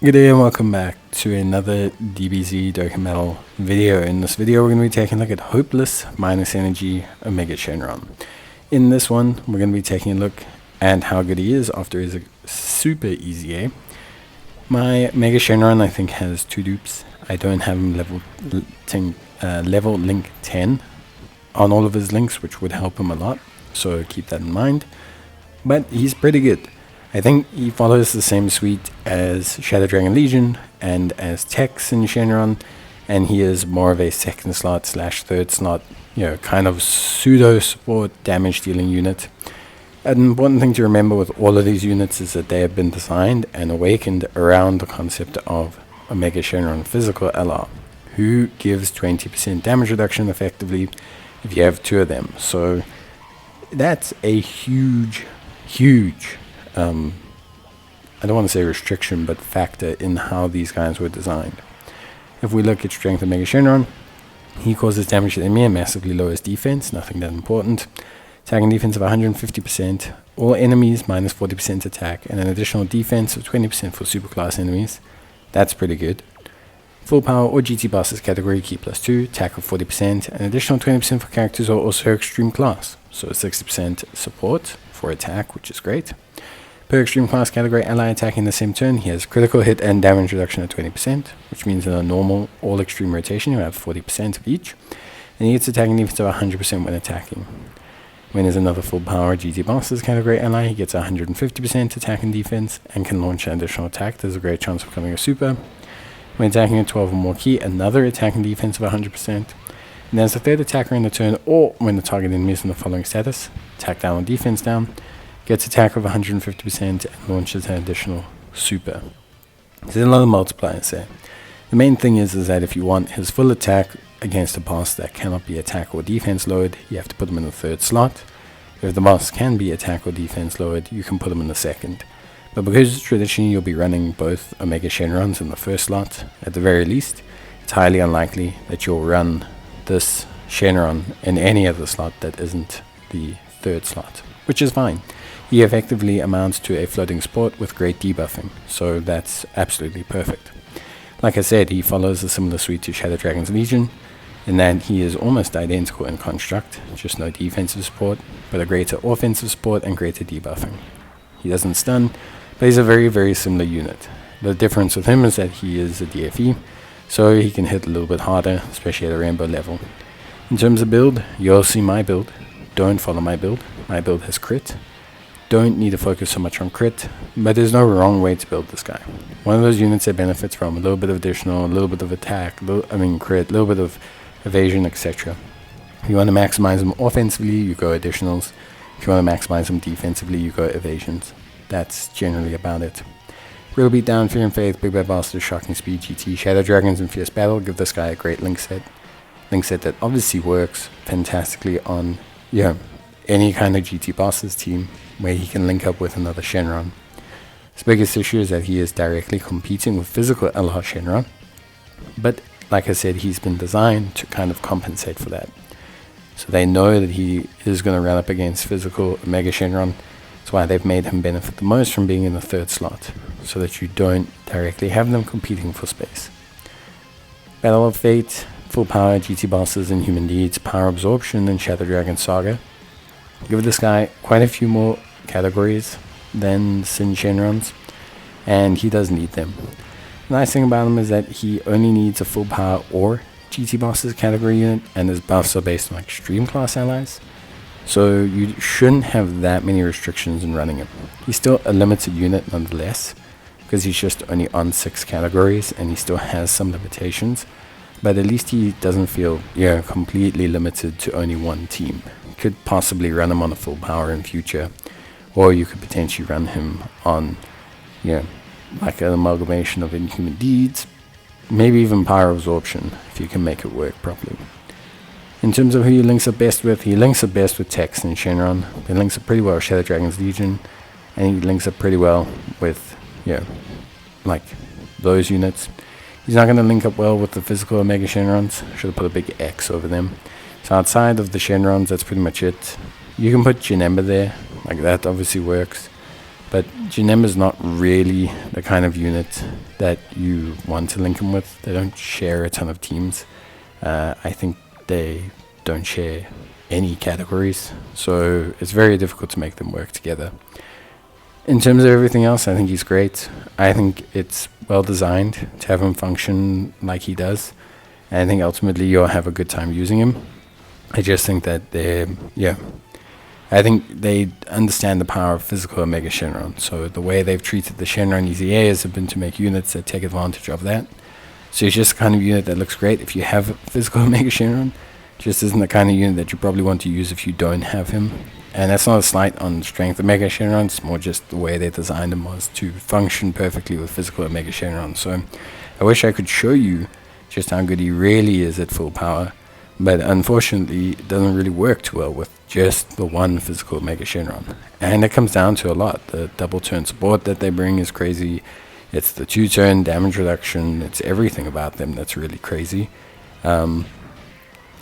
Good day and welcome back to another DBZ Dokkan Battle video. In this video we're going to be taking a look at Hopeless minus energy Omega Shenron. In this one we're going to be taking a look at how good he is after his super easy A. My Mega Shenron I think has 2 dupes. I don't have him level link 10 on all of his links, which would help him a lot, so keep that in mind. But he's pretty good. I think he follows the same suite as Shadow Dragon Legion and as Tex in Shenron, and he is more of a second slot / third slot, kind of pseudo support damage dealing unit. An important thing to remember with all of these units is that they have been designed and awakened around the concept of Omega Shenron Physical LR, who gives 20% damage reduction effectively if you have 2 of them. So that's a huge I don't want to say restriction, but factor in how these guys were designed. If we look at Strength of Mega Shenron, he causes damage to the enemy and massively lowers defense, nothing that important. Attack and defense of 150%, all enemies minus 40% attack, and an additional defense of 20% for superclass enemies. That's pretty good. Full power or GT bosses category, key +2, attack of 40%, and additional 20% for characters who are also extreme class, so 60% support for attack, which is great. Per extreme class category ally attacking the same turn, he has critical hit and damage reduction at 20%, which means in a normal all extreme rotation you have 40% of each, and he gets attacking defense of 100% when attacking. When there's another full power GT bosses category ally, he gets 150% attack and defense and can launch an additional attack. There's a great chance of becoming a super. When attacking a 12 or more key, another attack and defense of 100%. And as a third attacker in the turn, or when the target enemy is in the following status: attack down or defense down, gets attack of 150% and launches an additional super. There's a lot of multipliers there. The main thing is that if you want his full attack against a boss that cannot be attack or defense lowered, you have to put him in the 3rd slot. If the boss can be attack or defense lowered, you can put him in the 2nd. But because traditionally you'll be running both Omega Shenrons in the 1st slot, at the very least, it's highly unlikely that you'll run this Shenron in any other slot that isn't the 3rd slot, which is fine. He effectively amounts to a floating support with great debuffing, so that's absolutely perfect. Like I said, he follows a similar suite to Shadow Dragon's Legion, in that he is almost identical in construct, just no defensive support, but a greater offensive support and greater debuffing. He doesn't stun, but he's a very similar unit. The difference with him is that he is a DFE, so he can hit a little bit harder, especially at a rainbow level. In terms of build, you'll see my build. Don't follow my build. My build has crit. Don't need to focus so much on crit, but there's no wrong way to build this guy. One of those units that benefits from a little bit of additional, a little bit of attack, crit, a little bit of evasion, etc. If you want to maximize them offensively, you go additionals. If you want to maximize them defensively, you go evasions. That's generally about it. Real Beatdown, Fear and Faith, Big Bad Bastard, Shocking Speed, GT, Shadow Dragons, and Fierce Battle give this guy a great link set. Link set that obviously works fantastically on any kind of GT bosses team where he can link up with another Shenron. His biggest issue is that he is directly competing with physical LR Shenron, but like I said, he's been designed to kind of compensate for that. So they know that he is going to run up against physical Omega Shenron. That's why they've made him benefit the most from being in the 3rd slot, so that you don't directly have them competing for space. Battle of Fate, full power GT bosses and human deeds, power absorption and Shadow Dragon Saga. Give this guy quite a few more categories than Sin Shenrons, and he does need them. The nice thing about him is that he only needs a full power or GT bosses category unit, and his buffs are based on extreme class allies, so you shouldn't have that many restrictions in running him. He's still a limited unit nonetheless, because he's just only on 6 categories and he still has some limitations, but at least he doesn't feel completely limited to only one team. You could possibly run him on a full power in future, or you could potentially run him on like an amalgamation of Inhuman Deeds, maybe even power absorption if you can make it work properly. In terms of who he links up best with, he links up best with Tex and Shenron. He links up pretty well with Shadow Dragon's Legion, and he links up pretty well with like those units. He's not going to link up well with the physical Omega Shenrons. Should have put a big X over them. So outside of the Shenrons, that's pretty much it. You can put Janemba there, like that obviously works. But Jinem is not really the kind of unit that you want to link him with. They don't share a ton of teams. I think they don't share any categories, so it's very difficult to make them work together. In terms of everything else, I think he's great. I think it's well designed to have him function like he does. And I think ultimately you'll have a good time using him. I just think that I think they understand the power of physical Omega Shenron. So the way they've treated the Shenron EZAs have been to make units that take advantage of that. So it's just the kind of unit that looks great if you have physical Omega Shenron. Just isn't the kind of unit that you probably want to use if you don't have him. And that's not a slight on strength Omega Shenron, it's more just the way they designed him was to function perfectly with physical Omega Shenron. So I wish I could show you just how good he really is at full power. But unfortunately, it doesn't really work too well with just the one physical Omega Shenron. And it comes down to a lot. The double turn support that they bring is crazy. It's the 2-turn damage reduction. It's everything about them that's really crazy.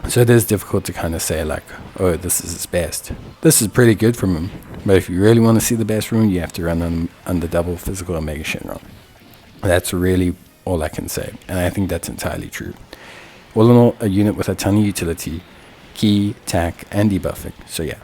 So it is difficult to kind of say like, oh, this is his best. This is pretty good from him. But if you really want to see the best from him, you have to run him under double physical Omega Shenron. That's really all I can say. And I think that's entirely true. All in all, a unit with a ton of utility, key, tack, and debuffing. So yeah.